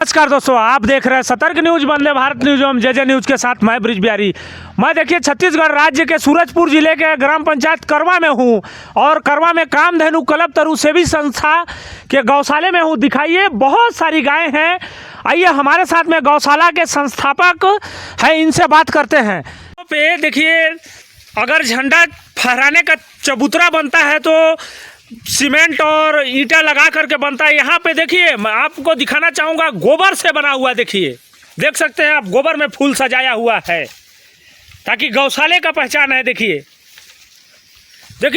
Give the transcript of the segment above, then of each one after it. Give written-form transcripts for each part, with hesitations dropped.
नमस्कार दोस्तों, आप देख रहे हैं सतर्क न्यूज वंदे भारत न्यूज एवं जे न्यूज के साथ मैं ब्रिज बिहारी। मैं देखिए छत्तीसगढ़ राज्य के सूरजपुर जिले के ग्राम पंचायत करवा में हूं और करवा में कामधेनु कल्पतरु सेवी संस्था के गौशाले में हूं। दिखाइए बहुत सारी गायें हैं। आइए हमारे साथ में गौशाला के संस्थापक हैं, इनसे बात करते हैं। पे देखिए, अगर झंडा फहराने का चबूतरा बनता है तो सीमेंट और ईंटा लगा करके बनता है। यहाँ पे देखिए, मैं आपको दिखाना चाहूँगा, गोबर से बना हुआ। देखिए, देख सकते हैं आप, गोबर में फूल सजाया हुआ है ताकि गौशाले का पहचान है। देखिए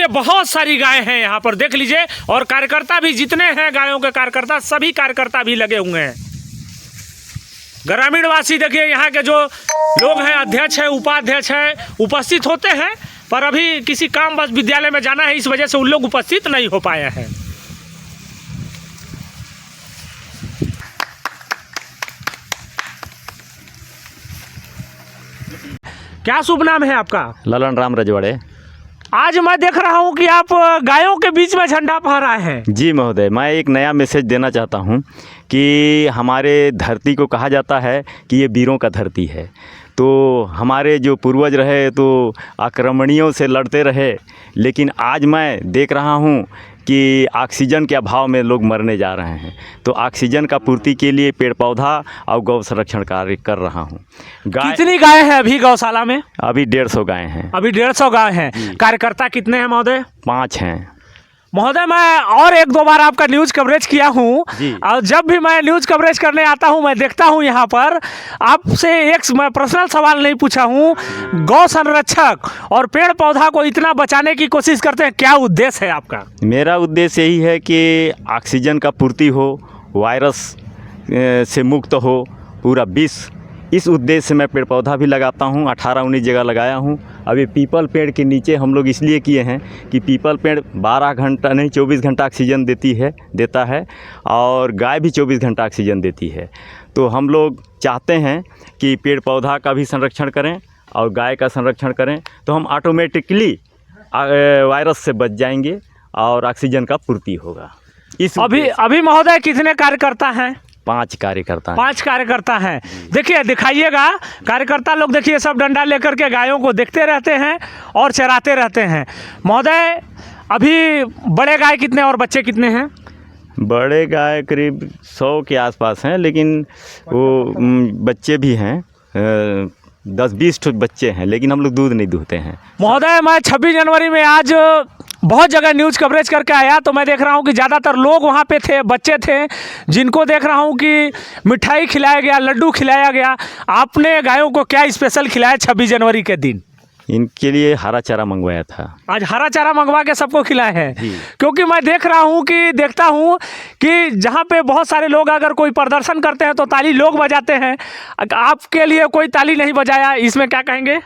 बहुत सारी गाय हैं यहाँ पर, देख लीजिए। और कार्यकर्ता भी जितने हैं गायों के कार्यकर्ता, सभी कार्यकर्ता भी लगे हुए हैं। ग्रामीणवासी देखिए, यहाँ के जो लोग हैं, अध्यक्ष है, उपाध्यक्ष है, उपस्थित होते हैं, पर अभी किसी काम बस विद्यालय में जाना है, इस वजह से उन लोग उपस्थित नहीं हो पाए हैं। क्या शुभ नाम है आपका? ललन राम रजवाड़े। आज मैं देख रहा हूं कि आप गायों के बीच में झंडा फहराए हैं। जी महोदय, मैं एक नया मैसेज देना चाहता हूं कि हमारे धरती को कहा जाता है कि ये वीरों का धरती है। तो हमारे जो पूर्वज रहे तो आक्रमणियों से लड़ते रहे, लेकिन आज मैं देख रहा हूं कि ऑक्सीजन के अभाव में लोग मरने जा रहे हैं। तो ऑक्सीजन का पूर्ति के लिए पेड़ पौधा और गौ संरक्षण कार्य कर रहा हूं। कितनी गाय हैं अभी गौशाला में? अभी 150 गायें हैं। अभी 150 गाय हैं। कार्यकर्ता कितने हैं महोदय? 5 हैं। महोदय, मैं और एक दो बार आपका न्यूज़ कवरेज किया हूँ और जब भी मैं न्यूज़ कवरेज करने आता हूँ, मैं देखता हूँ यहाँ पर आपसे एक मैं पर्सनल सवाल नहीं पूछा हूँ। गौ संरक्षक और पेड़ पौधा को इतना बचाने की कोशिश करते हैं, क्या उद्देश्य है आपका? मेरा उद्देश्य यही है कि ऑक्सीजन का पूर्ति हो, वायरस से मुक्त हो पूरा विश्व। इस उद्देश्य से मैं पेड़ पौधा भी लगाता हूँ। 18-19 जगह लगाया हूँ। अभी पीपल पेड़ के नीचे हम लोग इसलिए किए हैं कि पीपल पेड़ 12 घंटा नहीं 24 घंटा ऑक्सीजन देता है और गाय भी 24 घंटा ऑक्सीजन देती है। तो हम लोग चाहते हैं कि पेड़ पौधा का भी संरक्षण करें और गाय का संरक्षण करें, तो हम ऑटोमेटिकली वायरस से बच जाएंगे और ऑक्सीजन का पूर्ति होगा। अभी महोदय कितने कार्यकर्ता हैं? 5 कार्यकर्ता। 5 कार्यकर्ता हैं। देखिए, दिखाइएगा, कार्यकर्ता लोग देखिए सब डंडा लेकर के गायों को देखते रहते हैं और चराते रहते हैं। महोदय, अभी बड़े गाय कितने और बच्चे कितने हैं? बड़े गाय करीब 100 के आसपास हैं, लेकिन वो बच्चे भी हैं, 10-20 बच्चे हैं, लेकिन हम लोग दूध नहीं दूहते हैं। महोदय, मैं 26 जनवरी में आज बहुत जगह न्यूज़ कवरेज करके आया, तो मैं देख रहा हूँ कि ज़्यादातर लोग वहाँ पे थे, बच्चे थे, जिनको देख रहा हूँ कि मिठाई खिलाया गया, लड्डू खिलाया गया। आपने गायों को क्या स्पेशल खिलाया 26 जनवरी के दिन? इनके लिए हरा चारा मंगवाया था। आज हरा चारा मंगवा के सबको खिलाए हैं? क्योंकि मैं देखता हूँ कि जहाँ पे बहुत सारे लोग अगर कोई प्रदर्शन करते हैं तो ताली लोग बजाते हैं, आपके लिए कोई ताली नहीं बजाया, इसमें क्या कहेंगे?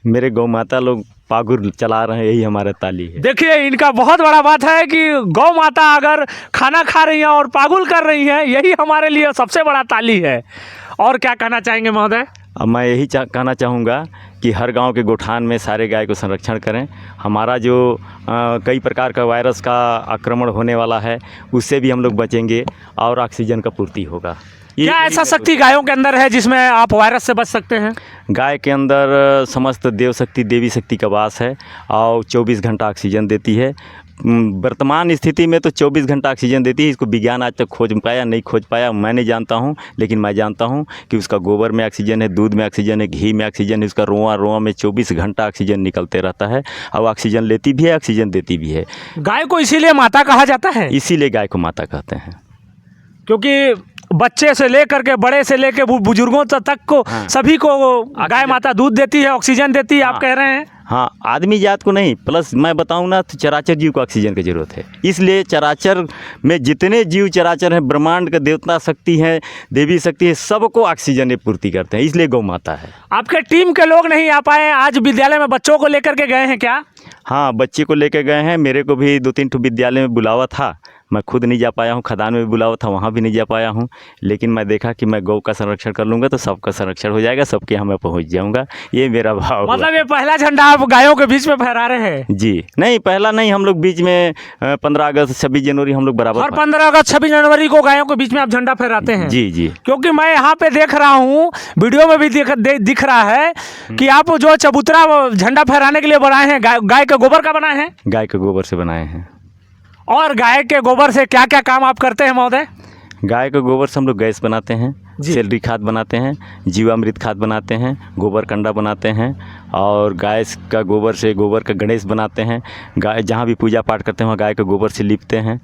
मेरे गौ माता लोग पागुर चला रहे हैं, यही हमारा ताली है। देखिए, इनका बहुत बड़ा बात है कि गौ माता अगर खाना खा रही हैं और पागुल कर रही हैं, यही हमारे लिए सबसे बड़ा ताली है। और क्या कहना चाहेंगे महोदय? अब मैं यही कहना चाहूँगा कि हर गांव के गोठान में सारे गाय को संरक्षण करें। हमारा जो कई प्रकार का वायरस का आक्रमण होने वाला है, उससे भी हम लोग बचेंगे और ऑक्सीजन का पूर्ति होगा। क्या ऐसा शक्ति गायों के अंदर है जिसमें आप वायरस से बच सकते हैं? गाय के अंदर समस्त देवी शक्ति का वास है और 24 घंटा ऑक्सीजन देती है। वर्तमान स्थिति में तो 24 घंटा ऑक्सीजन देती है। इसको विज्ञान आज तक नहीं खोज पाया, मैं नहीं जानता हूं, लेकिन मैं जानता हूं कि उसका गोबर में ऑक्सीजन है, दूध में ऑक्सीजन है, घी में ऑक्सीजन है, उसका रोआ में 24 घंटा ऑक्सीजन निकलते रहता है और ऑक्सीजन लेती भी है, ऑक्सीजन देती भी है। गाय को इसीलिए माता कहा जाता है? इसीलिए गाय को माता कहते हैं, क्योंकि बच्चे से लेकर के बड़े से लेकर बुजुर्गों तक को सभी को गाय माता दूध देती है, ऑक्सीजन देती है। आप कह रहे हैं? हाँ, आदमी जात को नहीं, प्लस मैं बताऊं ना तो चराचर जीव को ऑक्सीजन की ज़रूरत है। इसलिए चराचर में जितने जीव चराचर हैं, ब्रह्मांड का देवता शक्ति है, देवी शक्ति है, सबको ऑक्सीजन पूर्ति करते हैं, इसलिए गौ माता है। आपके टीम के लोग नहीं आ पाए, आज विद्यालय में बच्चों को लेकर के गए हैं क्या? हाँ, बच्चे को लेकर गए हैं। मेरे को भी 2-3 विद्यालय में बुलावा था, मैं खुद नहीं जा पाया हूँ, खदान में भी बुलावा था, वहाँ भी नहीं जा पाया हूँ। लेकिन मैं देखा कि मैं गौ का संरक्षण कर लूँगा तो सबका संरक्षण हो जाएगा, सबके यहाँ मैं पहुँच जाऊँगा। ये मेरा भाव हुआ। मतलब ये पहला झंडा आप गायों के बीच में फहरा रहे हैं? जी नहीं, पहला नहीं, हम लोग बीच में 15 अगस्त 26 जनवरी हम लोग बराबर। हर 15 अगस्त 26 जनवरी को गायों के बीच में आप झंडा फहराते हैं? जी जी। क्योंकि मैं यहाँ पे देख रहा हूँ, वीडियो में भी दिख रहा है कि आप जो चबूतरा झंडा फहराने के लिए बनाए हैं, गाय के गोबर का बनाए हैं? गाय के गोबर से बनाए हैं। और गाय के गोबर से क्या क्या काम आप करते हैं महोदय? गाय के गोबर से हम लोग गैस बनाते हैं, जी। सेलरी खाद बनाते हैं, जीवामृत खाद बनाते हैं, गोबर कंडा बनाते हैं, और गाय का गोबर से गोबर का गणेश बनाते हैं। गाय जहाँ भी पूजा पाठ करते हैं वहाँ गाय के गोबर से लिपते हैं।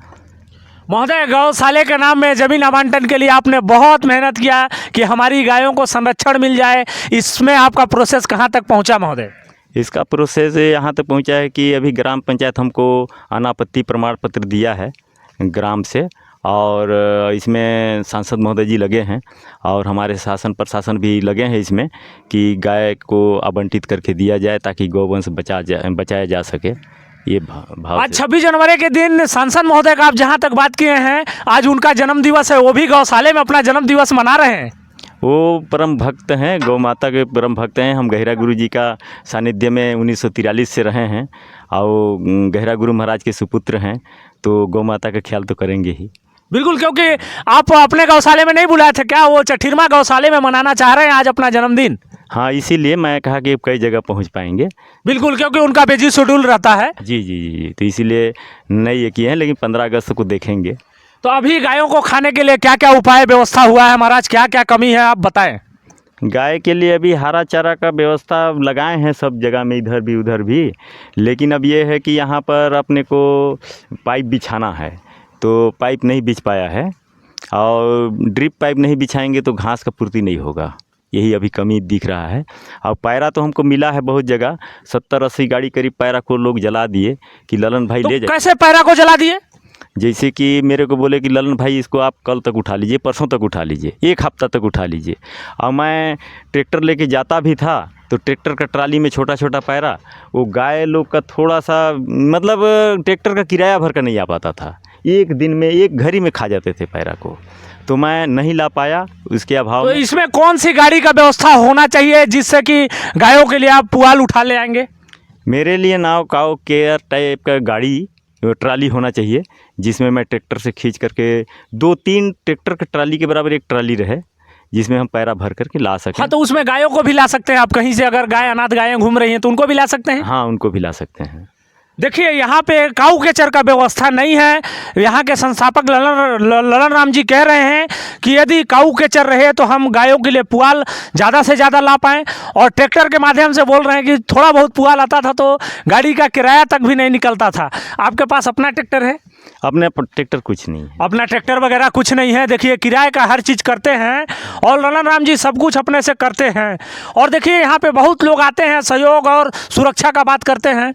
महोदय, गौशाले के नाम में जमीन आवंटन के लिए आपने बहुत मेहनत किया कि हमारी गायों को संरक्षण मिल जाए, इसमें आपका प्रोसेस कहाँ तक पहुँचा महोदय? इसका प्रोसेस यहाँ तक पहुँचा है कि अभी ग्राम पंचायत हमको अनापत्ति प्रमाण पत्र दिया है ग्राम से, और इसमें सांसद महोदय जी लगे हैं और हमारे शासन प्रशासन भी लगे हैं इसमें कि गाय को आवंटित करके दिया जाए ताकि गौवंश बचाया जा सके। ये भाव आज 26 जनवरी के दिन सांसद महोदय का आप जहाँ तक बात किए हैं, आज उनका जन्म दिवस है, वो भी गौशाले में अपना जन्म दिवस मना रहे हैं। वो परम भक्त हैं, गौ माता के परम भक्त हैं। हम गहिरा गुरु जी का सानिध्य में 1943 से रहे हैं और गहिरा गुरु महाराज के सुपुत्र हैं, तो गौ माता का ख्याल तो करेंगे ही। बिल्कुल, क्योंकि आप अपने गौशाले में नहीं बुलाए थे क्या? वो चठिरमा गौशाले में मनाना चाह रहे हैं आज अपना जन्मदिन? हाँ, इसीलिए मैं कहा कि कई जगह पहुंच पाएंगे। बिल्कुल, क्योंकि उनका बिजी शेड्यूल रहता है। जी जी जी, तो इसीलिए नहीं ये किए हैं, लेकिन 15 अगस्त को देखेंगे। तो अभी गायों को खाने के लिए क्या क्या उपाय व्यवस्था हुआ है महाराज, क्या क्या कमी है आप बताएं? गाय के लिए अभी हरा चारा का व्यवस्था लगाए हैं सब जगह में, इधर भी उधर भी। लेकिन अब ये है कि यहाँ पर अपने को पाइप बिछाना है, तो पाइप नहीं बिछ पाया है, और ड्रिप पाइप नहीं बिछाएंगे तो घास का पूर्ति नहीं होगा। यही अभी कमी दिख रहा है। और पैरा तो हमको मिला है बहुत जगह, 70-80 गाड़ी करीब पैरा को लोग जला दिए कि ललन भाई तो ले जाए। कैसे पैरा को जला दिए? जैसे कि मेरे को बोले कि ललन भाई इसको आप कल तक उठा लीजिए, परसों तक उठा लीजिए, 1 हफ्ता तक उठा लीजिए। और मैं ट्रैक्टर लेके जाता भी था तो ट्रैक्टर का ट्राली में छोटा छोटा पैरा, वो गाय लोग का थोड़ा सा मतलब ट्रैक्टर का किराया भर कर नहीं आ पाता था, एक दिन में एक घड़ी में खा जाते थे पैरा को, तो मैं नहीं ला पाया उसके अभाव तो में। इसमें कौन सी गाड़ी का व्यवस्था होना चाहिए जिससे कि गायों के लिए आप पुआल उठा ले आएंगे? मेरे लिए नाव काव केयर टाइप का गाड़ी ट्राली होना चाहिए, जिसमें मैं ट्रैक्टर से खींच करके 2-3 ट्रैक्टर के ट्राली के बराबर एक ट्राली रहे, जिसमें हम पैरा भर करके ला सकें। हाँ, तो उसमें गायों को भी ला सकते हैं आप, कहीं से अगर गाय अनाथ गायें घूम रही हैं तो उनको भी ला सकते हैं? हाँ, उनको भी ला सकते हैं। देखिए, यहाँ पे काऊ के चर का व्यवस्था नहीं है। यहाँ के संस्थापक ललन राम जी कह रहे हैं कि यदि काऊ के चर रहे तो हम गायों के लिए पुआल ज़्यादा से ज़्यादा ला पाएँ, और ट्रैक्टर के माध्यम से बोल रहे हैं कि थोड़ा बहुत पुआल आता था तो गाड़ी का किराया तक भी नहीं निकलता था। आपके पास अपना ट्रैक्टर है? अपने ट्रैक्टर कुछ नहीं है, अपना ट्रैक्टर वगैरह कुछ नहीं है। देखिए, किराए का हर चीज़ करते हैं और ललन राम जी सब कुछ अपने से करते हैं। और देखिए, यहाँ पे बहुत लोग आते हैं, सहयोग और सुरक्षा का बात करते हैं।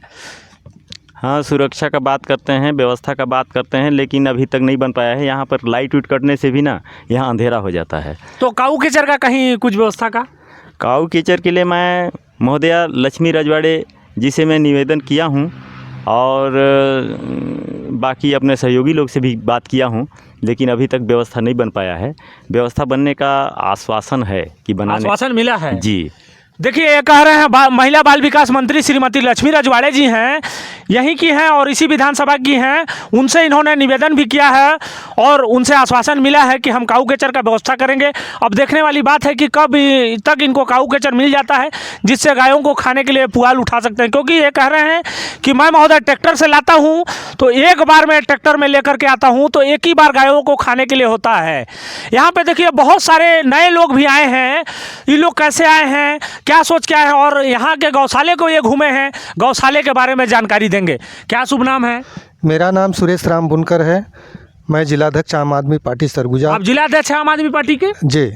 हाँ, सुरक्षा का बात करते हैं, व्यवस्था का बात करते हैं, लेकिन अभी तक नहीं बन पाया है। यहाँ पर लाइट उट कटने से भी ना यहाँ अंधेरा हो जाता है। तो काऊ कीचड़ का कहीं कुछ व्यवस्था का? काऊ कीचड़ के लिए मैं महोदया लक्ष्मी रजवाड़े जी से मैं निवेदन किया हूँ, और बाकी अपने सहयोगी लोग से भी बात किया हूँ, लेकिन अभी तक व्यवस्था नहीं बन पाया है। व्यवस्था बनने का आश्वासन है कि बनाने। आश्वासन मिला है जी। देखिए, ये कह रहे हैं महिला बाल विकास मंत्री श्रीमती लक्ष्मी रजवाड़े जी हैं, यहीं की हैं और इसी विधानसभा की हैं। उनसे इन्होंने निवेदन भी किया है और उनसे आश्वासन मिला है कि हम काऊ केचर का व्यवस्था करेंगे। अब देखने वाली बात है कि कब तक इनको काऊ केचर मिल जाता है जिससे गायों को खाने के लिए पुआल उठा सकते हैं। क्योंकि ये कह रहे हैं कि मैं महोदय ट्रैक्टर से लाता हूँ तो एक बार मैं ट्रैक्टर में लेकर के आता हूँ तो एक ही बार गायों को खाने के लिए होता है। यहाँ पे देखिए, बहुत सारे नए लोग भी आए हैं। ये लोग कैसे आए हैं, क्या सोच क्या है, और यहाँ के गौशाले को ये घूमे हैं, गौशाले के बारे में जानकारी देंगे। क्या शुभ नाम है? मेरा नाम सुरेश राम बुनकर है। मैं जिलाध्यक्ष आम आदमी पार्टी सरगुजा। आप जिलाध्यक्ष हैं आम आदमी पार्टी के? जी।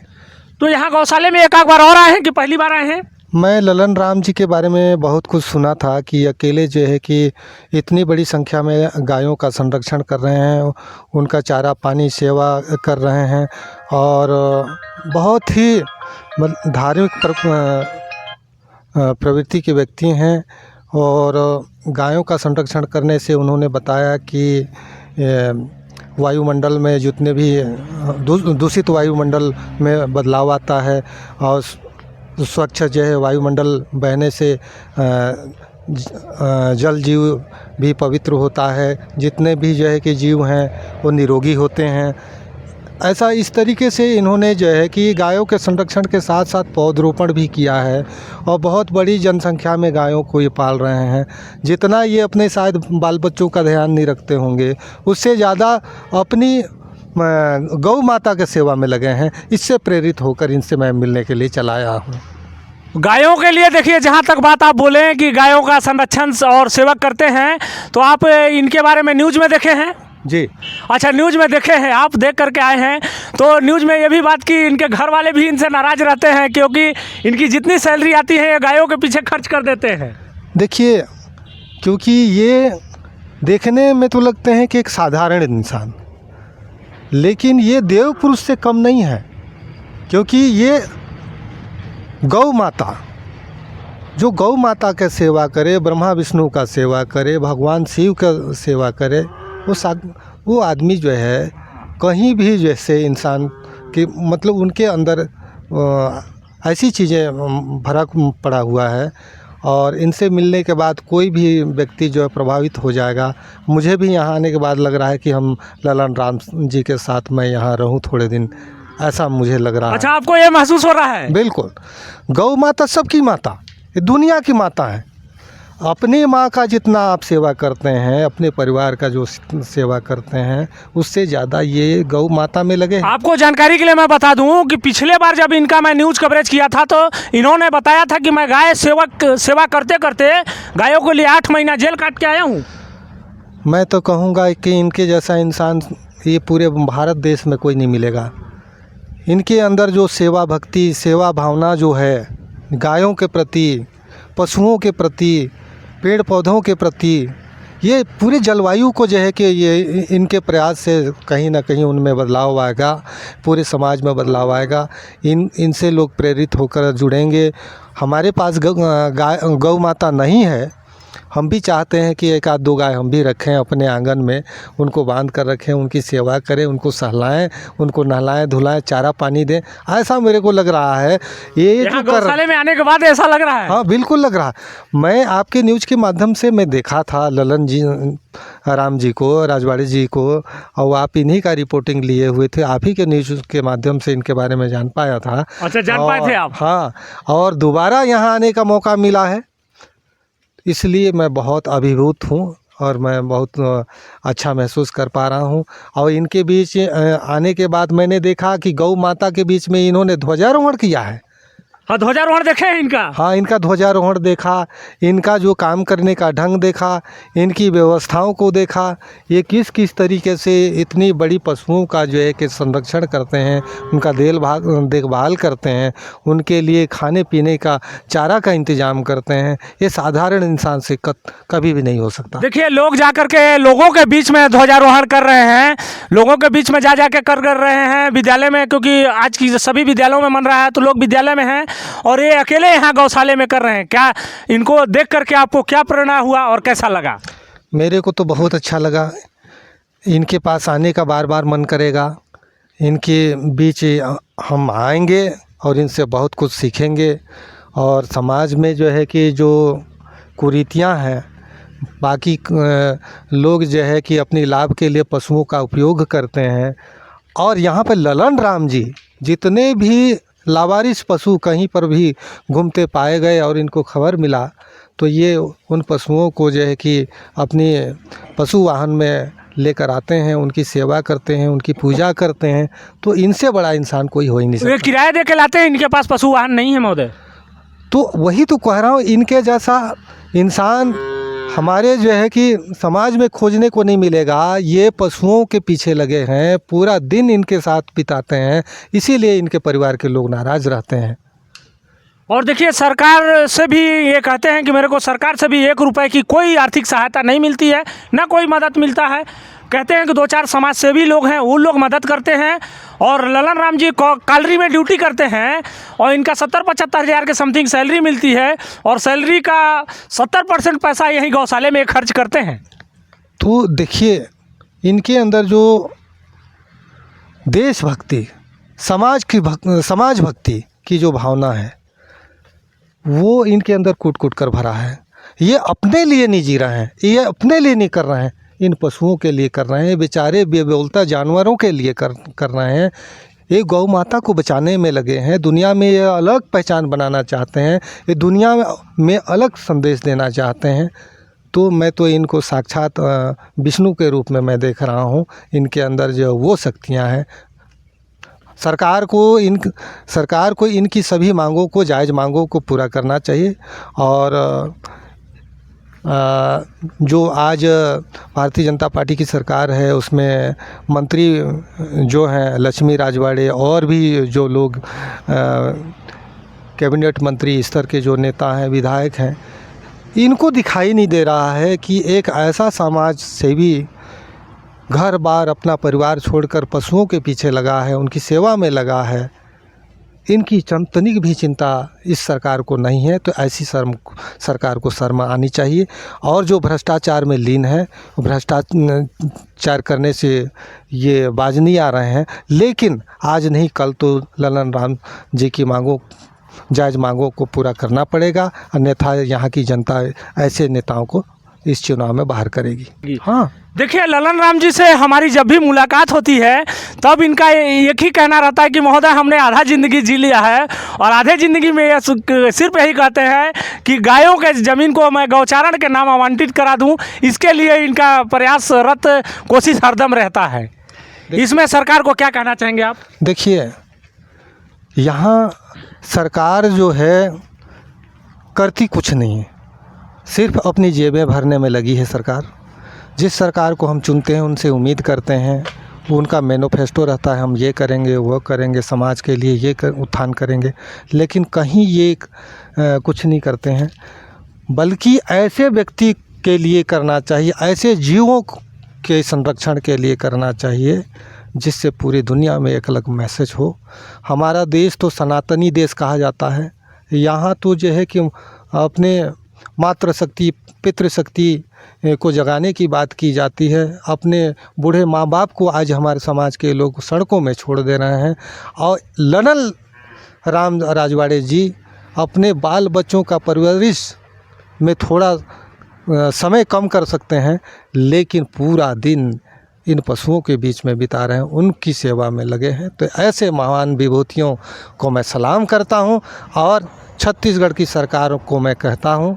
तो यहाँ गौशाले में एक बार और आए हैं कि पहली बार आए हैं? मैं ललन राम जी के बारे में बहुत कुछ सुना था कि अकेले जो है कि इतनी बड़ी संख्या में गायों का संरक्षण कर रहे हैं, उनका चारा पानी सेवा कर रहे हैं, और बहुत ही धार्मिक प्रवृत्ति के व्यक्ति हैं। और गायों का संरक्षण करने से उन्होंने बताया कि वायुमंडल में जितने भी दूषित वायुमंडल में बदलाव आता है और स्वच्छ जो है वायुमंडल बहने से जल जीव भी पवित्र होता है, जितने भी जो है कि जीव हैं वो निरोगी होते हैं। ऐसा इस तरीके से इन्होंने जो है कि गायों के संरक्षण के साथ साथ पौधरोपण भी किया है और बहुत बड़ी जनसंख्या में गायों को ये पाल रहे हैं। जितना ये अपने शायद बाल बच्चों का ध्यान नहीं रखते होंगे, उससे ज़्यादा अपनी गौ माता के सेवा में लगे हैं। इससे प्रेरित होकर इनसे मैं मिलने के लिए चला आया हूँ। गायों के लिए देखिए, जहाँ तक बात आप बोले कि गायों का संरक्षण और सेवा करते हैं, तो आप इनके बारे में न्यूज़ में देखे हैं? जी, अच्छा, न्यूज़ में देखे हैं, आप देख करके आए हैं। तो न्यूज़ में ये भी बात कि इनके घर वाले भी इनसे नाराज़ रहते हैं क्योंकि इनकी जितनी सैलरी आती है ये गायों के पीछे खर्च कर देते हैं। देखिए, क्योंकि ये देखने में तो लगते हैं कि एक साधारण इंसान, लेकिन ये देव पुरुष से कम नहीं है। क्योंकि ये गौ माता, जो गौ माता का सेवा करे, ब्रह्मा विष्णु का सेवा करे, भगवान शिव का सेवा करे, वो आदमी जो है कहीं भी जैसे इंसान की मतलब उनके अंदर ऐसी चीज़ें भरा पड़ा हुआ है और इनसे मिलने के बाद कोई भी व्यक्ति जो है प्रभावित हो जाएगा। मुझे भी यहाँ आने के बाद लग रहा है कि हम ललन राम जी के साथ मैं यहाँ रहूँ थोड़े दिन, ऐसा मुझे लग रहा है। अच्छा, आपको ये महसूस हो रहा है? बिल्कुल। गौ माता सबकी माता, ये दुनिया की माता है। अपनी माँ का जितना आप सेवा करते हैं, अपने परिवार का जो सेवा करते हैं, उससे ज़्यादा ये गौ माता में लगे हैं। आपको जानकारी के लिए मैं बता दूं कि पिछले बार जब इनका मैं न्यूज़ कवरेज किया था तो इन्होंने बताया था कि मैं गाय सेवा करते करते गायों के लिए 8 महीना जेल काट के आया हूँ। मैं तो कहूँगा कि इनके जैसा इंसान ये पूरे भारत देश में कोई नहीं मिलेगा। इनके अंदर जो सेवा भक्ति, सेवा भावना जो है गायों के प्रति, पशुओं के प्रति, पेड़ पौधों के प्रति, ये पूरे जलवायु को जो है कि ये इनके प्रयास से कहीं ना कहीं उनमें बदलाव आएगा, पूरे समाज में बदलाव आएगा। इनसे लोग प्रेरित होकर जुड़ेंगे। हमारे पास गौ माता नहीं है, हम भी चाहते हैं कि 1 आध 2 गाय हम भी रखें अपने आंगन में, उनको बांध कर रखें, उनकी सेवा करें, उनको सहलाएं, उनको नहलाएं धुलाएं, चारा पानी दें। ऐसा मेरे को लग रहा है ये जो गौशाले में आने के बाद ऐसा लग रहा है। हाँ, बिल्कुल लग रहा है। मैं आपके न्यूज़ के माध्यम से मैं देखा था ललन जी, राम जी को, राजवाड़ी जी को, और आप इन्हीं का रिपोर्टिंग लिए हुए थे। आप ही के न्यूज़ के माध्यम से इनके बारे में जान पाया था। अच्छा, जान पाए थे आप? हाँ, और दोबारा यहाँ आने का मौका मिला है, इसलिए मैं बहुत अभिभूत हूँ और मैं बहुत अच्छा महसूस कर पा रहा हूँ। और इनके बीच आने के बाद मैंने देखा कि गौ माता के बीच में इन्होंने ध्वजारोहण किया है। हाँ, ध्वजारोहण देखे हैं इनका? हाँ, इनका ध्वजारोहण देखा, इनका जो काम करने का ढंग देखा, इनकी व्यवस्थाओं को देखा, ये किस किस तरीके से इतनी बड़ी पशुओं का जो है कि संरक्षण करते हैं, उनका देखभाल करते हैं, उनके लिए खाने पीने का चारा का इंतज़ाम करते हैं। ये साधारण इंसान से कभी भी नहीं हो सकता। देखिए, लोग जा कर के लोगों के बीच में ध्वजारोहण कर रहे हैं, लोगों के बीच में जा के कर रहे हैं विद्यालय में, क्योंकि आज की सभी विद्यालयों में मन रहा है तो लोग विद्यालय में हैं और ये अकेले यहाँ गौशाले में कर रहे हैं। क्या इनको देख करके आपको क्या प्रेरणा हुआ और कैसा लगा? मेरे को तो बहुत अच्छा लगा। इनके पास आने का बार बार मन करेगा। इनके बीच हम आएंगे और इनसे बहुत कुछ सीखेंगे। और समाज में जो है कि जो कुरीतियाँ हैं, बाकी लोग जो है कि अपनी लाभ के लिए पशुओं का उपयोग करते हैं, और यहाँ पर ललन राम जी जितने भी लावारिस पशु कहीं पर भी घूमते पाए गए और इनको खबर मिला तो ये उन पशुओं को जो है कि अपनी पशु वाहन में लेकर आते हैं, उनकी सेवा करते हैं, उनकी पूजा करते हैं। तो इनसे बड़ा इंसान कोई हो ही नहीं सकता। ये किराया दे के लाते हैं, इनके पास पशु वाहन नहीं है महोदय? तो वही तो कह रहा हूँ, इनके जैसा इंसान हमारे जो है कि समाज में खोजने को नहीं मिलेगा। ये पशुओं के पीछे लगे हैं, पूरा दिन इनके साथ बिताते हैं, इसीलिए इनके परिवार के लोग नाराज़ रहते हैं। और देखिए, सरकार से भी ये कहते हैं कि मेरे को सरकार से भी 1 रुपए की कोई आर्थिक सहायता नहीं मिलती है, ना कोई मदद मिलता है। कहते हैं कि 2-4 समाज सेवी लोग हैं, वो लोग मदद करते हैं। और ललन राम जी कालरी में ड्यूटी करते हैं और इनका 70-75 हज़ार के समथिंग सैलरी मिलती है और सैलरी का 70% पैसा यही गौशाले में खर्च करते हैं। तो देखिए, इनके अंदर जो देशभक्ति, समाज भक्ति की जो भावना है वो इनके अंदर कूट कूट कर भरा है। ये अपने लिए नहीं जी रहे हैं, ये अपने लिए नहीं कर रहे हैं, इन पशुओं के लिए कर रहे हैं, बेचारे बेबोलता जानवरों के लिए कर रहे हैं। ये गौ माता को बचाने में लगे हैं, दुनिया में ये अलग पहचान बनाना चाहते हैं, ये दुनिया में अलग संदेश देना चाहते हैं। तो मैं तो इनको साक्षात विष्णु के रूप में मैं देख रहा हूँ। इनके अंदर जो वो शक्तियाँ हैं, सरकार को इनकी सभी मांगों को, जायज़ मांगों को पूरा करना चाहिए। और जो आज भारतीय जनता पार्टी की सरकार है उसमें मंत्री जो हैं लक्ष्मी राजवाड़े और भी जो लोग कैबिनेट मंत्री स्तर के जो नेता हैं, विधायक हैं, इनको दिखाई नहीं दे रहा है कि एक ऐसा समाज सेवी घर बार अपना परिवार छोड़कर पशुओं के पीछे लगा है, उनकी सेवा में लगा है, इनकी तनिक भी चिंता इस सरकार को नहीं है। तो ऐसी सरकार को शर्म आनी चाहिए। और जो भ्रष्टाचार में लीन है, भ्रष्टाचार करने से ये बाज नहीं आ रहे हैं। लेकिन आज नहीं कल तो ललन राम जी की जायज़ मांगों को पूरा करना पड़ेगा, अन्यथा यहाँ की जनता ऐसे नेताओं को इस चुनाव में बाहर करेगी। हाँ, देखिए, ललन राम जी से हमारी जब भी मुलाकात होती है तब इनका एक ही कहना रहता है कि महोदय हमने आधा ज़िंदगी जी लिया है, और आधे ज़िंदगी में ये सिर्फ यही कहते हैं कि गायों के ज़मीन को मैं गौचारण के नाम आवंटित करा दूं। इसके लिए इनका प्रयासरत कोशिश हरदम रहता है। इसमें सरकार को क्या कहना चाहेंगे आप? देखिए, यहाँ सरकार जो है करती कुछ नहीं है, सिर्फ अपनी जेबें भरने में लगी है सरकार। जिस सरकार को हम चुनते हैं उनसे उम्मीद करते हैं, उनका मैनिफेस्टो रहता है हम ये करेंगे, वो करेंगे, समाज के लिए ये उत्थान करेंगे, लेकिन कहीं ये कुछ नहीं करते हैं। बल्कि ऐसे व्यक्ति के लिए करना चाहिए, ऐसे जीवों के संरक्षण के लिए करना चाहिए जिससे पूरी दुनिया में एक अलग मैसेज हो। हमारा देश तो सनातनी देश कहा जाता है। यहाँ तो जो है कि अपने मातृशक्ति, पितृशक्ति को जगाने की बात की जाती है। अपने बूढ़े माँ बाप को आज हमारे समाज के लोग सड़कों में छोड़ दे रहे हैं। और ललन राम राजवाड़े जी अपने बाल बच्चों का परवरिश में थोड़ा समय कम कर सकते हैं, लेकिन पूरा दिन इन पशुओं के बीच में बिता रहे हैं, उनकी सेवा में लगे हैं। तो ऐसे महान विभूतियों को मैं सलाम करता हूं, और छत्तीसगढ़ की सरकार को मैं कहता हूं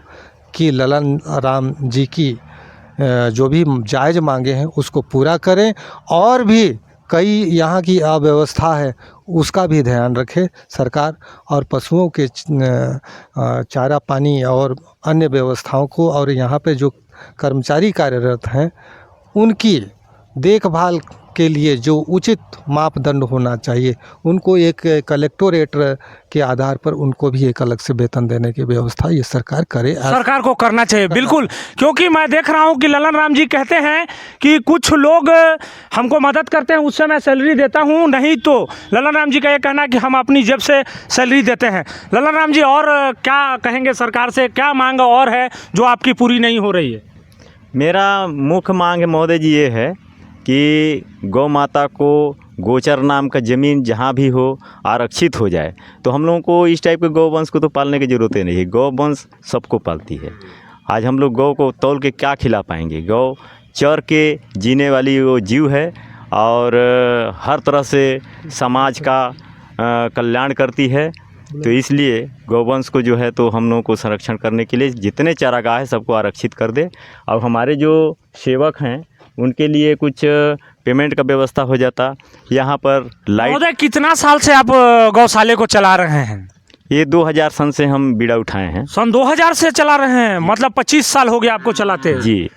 कि ललन राम जी की जो भी जायज़ मांगे हैं उसको पूरा करें, और भी कई यहाँ की अव्यवस्था है उसका भी ध्यान रखे सरकार, और पशुओं के चारा पानी और अन्य व्यवस्थाओं को, और यहाँ पे जो कर्मचारी कार्यरत हैं उनकी देखभाल के लिए जो उचित मापदंड होना चाहिए, उनको एक कलेक्टोरेट के आधार पर उनको भी एक अलग से वेतन देने की व्यवस्था ये सरकार करे। सरकार को करना चाहिए, बिल्कुल। क्योंकि मैं देख रहा हूं कि ललन राम जी कहते हैं कि कुछ लोग हमको मदद करते हैं, उससे मैं सैलरी देता हूं, नहीं तो ललन राम जी का ये कहना है कि हम अपनी जेब से सैलरी देते हैं। ललन राम जी और क्या कहेंगे सरकार से, क्या मांग और है जो आपकी पूरी नहीं हो रही है? मेरा मुख्य मांग है महोदय जी ये है कि गौ माता को गोचर नाम का ज़मीन जहाँ भी हो आरक्षित हो जाए। तो हम लोगों को इस टाइप के गौवंश को तो पालने की ज़रूरत ही नहीं है। गौवंश सबको पालती है। आज हम लोग गौ को तौल के क्या खिला पाएंगे? गौ चर के जीने वाली वो जीव है, और हर तरह से समाज का कल्याण करती है। तो इसलिए गौवंश को जो है तो हम लोगों को संरक्षण करने के लिए जितने चारागाह है सबको आरक्षित कर दे। और हमारे जो सेवक हैं उनके लिए कुछ पेमेंट का व्यवस्था हो जाता। यहाँ पर लाइट। कितना साल से आप गौशाले को चला रहे हैं? ये 2000 सन से हम बीड़ा उठाए हैं। सन 2000 से चला रहे हैं, मतलब 25 साल हो गया आपको चलाते हैं? जी।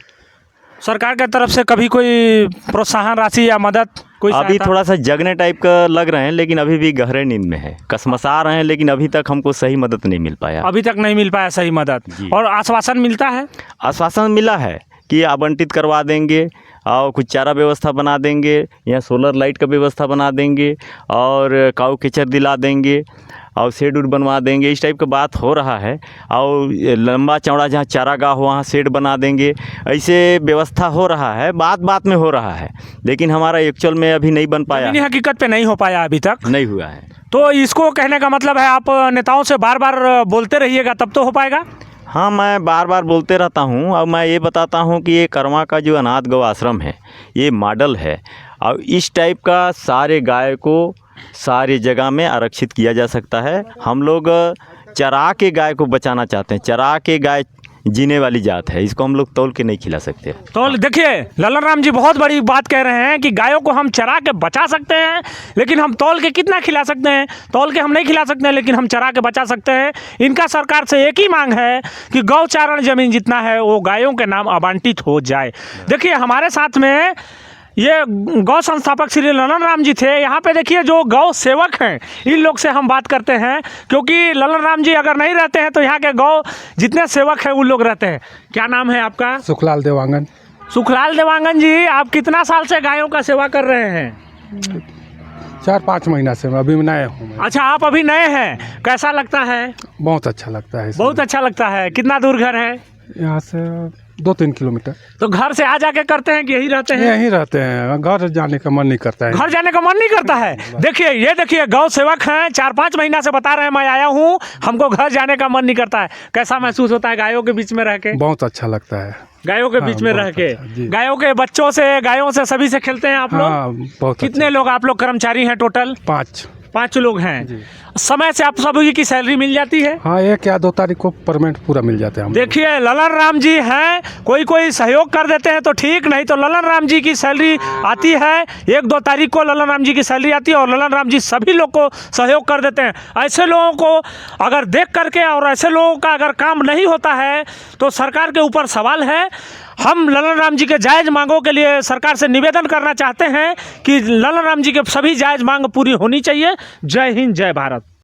सरकार की तरफ से कभी कोई प्रोत्साहन राशि या मदद कोई? अभी थोड़ा सा जगने टाइप का लग रहे हैं, लेकिन अभी भी गहरे नींद में है, कसमसा रहे हैं, लेकिन अभी तक हमको सही मदद नहीं मिल पाया। अभी तक नहीं मिल पाया सही मदद। और आश्वासन मिलता है? आश्वासन मिला है कि आवंटित करवा देंगे, और कुछ चारा व्यवस्था बना देंगे, या सोलर लाइट का व्यवस्था बना देंगे, और काऊ किचर दिला देंगे, और शेड उड बनवा देंगे, इस टाइप का बात हो रहा है। और लंबा चौड़ा जहाँ चारागाह हो वहाँ शेड बना देंगे, ऐसे व्यवस्था हो रहा है, बात बात में हो रहा है, लेकिन हमारा एक्चुअल में अभी नहीं बन पाया, ज़मीनी हकीकत पे नहीं हो पाया अभी तक। नहीं हुआ है। तो इसको कहने का मतलब है आप नेताओं से बार बार बोलते रहिएगा तब तो हो पाएगा। हाँ, मैं बार बार बोलते रहता हूँ। और मैं ये बताता हूँ कि ये करवा का जो अनाथ गौ आश्रम है ये मॉडल है, और इस टाइप का सारे गाय को सारी जगह में आरक्षित किया जा सकता है। हम लोग चरा के गाय को बचाना चाहते हैं, चरा के गाय जीने वाली जात है, इसको हम लोग तौल के नहीं खिला सकते। तो देखिए ललन राम जी बहुत बड़ी बात कह रहे हैं कि गायों को हम चरा के बचा सकते हैं, लेकिन हम तौल के कितना खिला सकते हैं? तौल के हम नहीं खिला सकते हैं, लेकिन हम चरा के बचा सकते हैं। इनका सरकार से एक ही मांग है कि गौचारण जमीन जितना है वो गायों के नाम आवंटित हो जाए। देखिए हमारे साथ में ये गौ संस्थापक श्री ललन राम जी थे। यहाँ पे देखिए जो गौ सेवक हैं इन लोग से हम बात करते हैं, क्योंकि ललन राम जी अगर नहीं रहते हैं तो यहाँ के गौ जितने सेवक हैं उन लोग रहते हैं। क्या नाम है आपका? सुखलाल देवांगन। सुखलाल देवांगन जी, आप कितना साल से गायों का सेवा कर रहे हैं? 4-5 महीना से मैं अभी नया हूँ। अच्छा, आप अभी नए हैं, कैसा लगता है? बहुत अच्छा लगता है। बहुत अच्छा लगता है। कितना दूर घर है यहाँ से? 2-3 किलोमीटर। तो घर से आ जाके करते हैं कि यहीं रहते हैं? यहीं रहते हैं, घर जाने का मन नहीं करता है। घर जाने का मन नहीं करता है। देखिए ये देखिए गौ सेवक हैं, 4-5 महीना से बता रहे हैं मैं आया हूँ, हमको घर जाने का मन नहीं करता है। कैसा महसूस होता है गायों के बीच में रह के? बहुत अच्छा लगता है। गायों के बीच में रह के, गायों के बच्चों से, गायों से सभी से खेलते हैं आप लोग? हाँ, बहुत। कितने लोग आप लोग कर्मचारी हैं टोटल? 5 लोग हैं। समय से आप सभी की सैलरी मिल जाती है? हाँ, 1 या 2 तारीख को पेमेंट पूरा मिल जाता है हम। देखिए ललन राम जी हैं, कोई सहयोग कर देते हैं तो ठीक, नहीं तो ललन राम जी की सैलरी आती है 1-2 तारीख को ललन राम जी की सैलरी आती है, और ललन राम जी सभी लोग को सहयोग कर देते हैं। ऐसे लोगों को अगर देख करके और ऐसे लोगों का अगर काम नहीं होता है तो सरकार के ऊपर सवाल है। हम ललन राम जी के जायज़ मांगों के लिए सरकार से निवेदन करना चाहते हैं कि ललन राम जी के सभी जायज़ मांग पूरी होनी चाहिए। जय हिंद, जय भारत।